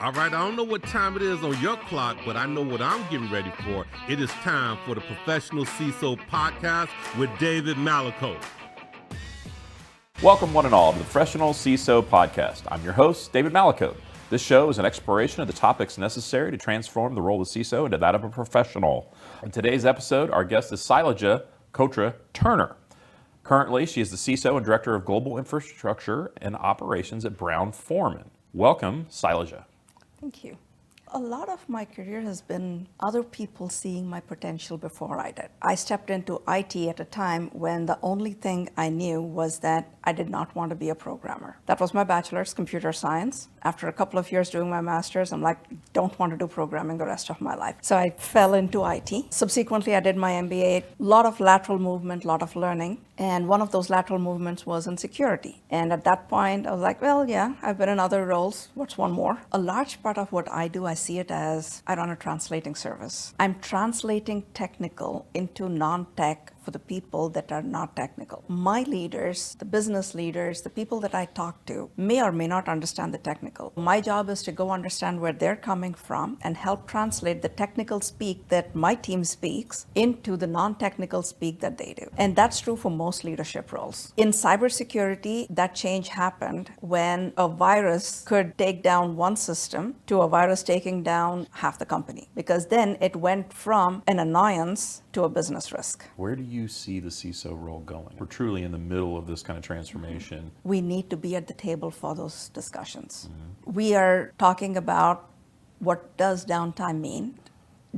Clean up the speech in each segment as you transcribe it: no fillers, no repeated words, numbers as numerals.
All right, I don't know what time it is on your clock, but I know what I'm getting ready for. It is time for the Professional CISO podcast with David Malicoat. Welcome one and all to the Professional CISO podcast. I'm your host, David Malicoat. This show is an exploration of the topics necessary to transform the role of CISO into that of a professional. In today's episode, our guest is Sailaja Kotra-Turner. Currently, she is the CISO and Director of Global Infrastructure and Operations at Brown-Forman. Welcome, Sailaja. Thank you. A lot of my career has been other people seeing my potential before I did. I stepped into IT at a time when the only thing I knew was that I did not want to be a programmer. That was my bachelor's, computer science. After a couple of years doing my master's, I'm like, don't want to do programming the rest of my life. So I fell into IT. Subsequently, I did my MBA. A lot of lateral movement, a lot of learning. And one of those lateral movements was in security. And at that point, I was like, well, yeah, I've been in other roles. What's one more? A large part of what I do, I see it as I run a translating service. I'm translating technical into non-tech for the people that are not technical. My leaders, the business leaders, the people that I talk to may or may not understand the technical. My job is to go understand where they're coming from and help translate the technical speak that my team speaks into the non-technical speak that they do. And that's true for most leadership roles. In cybersecurity, that change happened when a virus could take down one system to a virus taking down half the company, because then it went from an annoyance to a business risk. Where do you see the CISO role going? We're truly in the middle of this kind of transformation. We need to be at the table for those discussions. We are talking about what does downtime mean?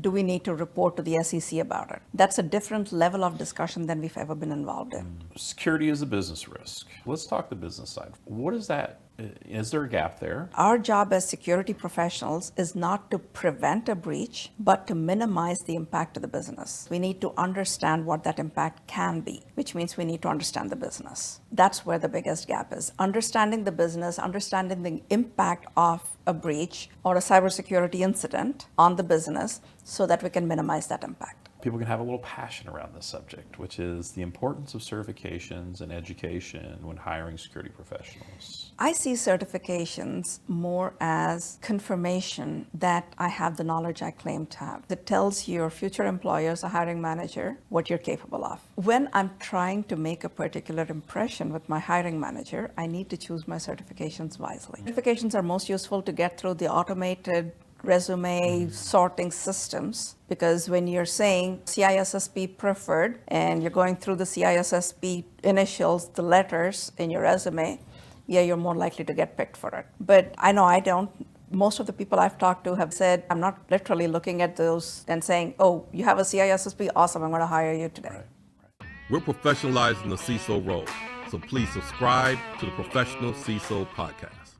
Do we need to report to the SEC about it? That's a different level of discussion than we've ever been involved in. Security is a business risk. Let's talk the business side. What is that? Is there a gap there? Our job as security professionals is not to prevent a breach, but to minimize the impact to the business. We need to understand what that impact can be, which means we need to understand the business. That's where the biggest gap is. Understanding the business, understanding the impact of a breach or a cybersecurity incident on the business so that we can minimize that impact. People can have a little passion around this subject, which is the importance of certifications and education when hiring security professionals. I see certifications more as confirmation that I have the knowledge I claim to have. It tells your future employers, a hiring manager, what you're capable of. When I'm trying to make a particular impression with my hiring manager, I need to choose my certifications wisely. Certifications are most useful to get through the automated resume sorting systems, because when you're saying CISSP preferred and you're going through the CISSP initials, the letters in your resume, yeah, you're more likely to get picked for it. But I know I don't. Most of the people I've talked to have said, I'm not literally looking at those and saying, oh, you have a CISSP? Awesome, I'm going to hire you today. Right. We're professionalizing the CISO role, so please subscribe to the Professional CISO podcast.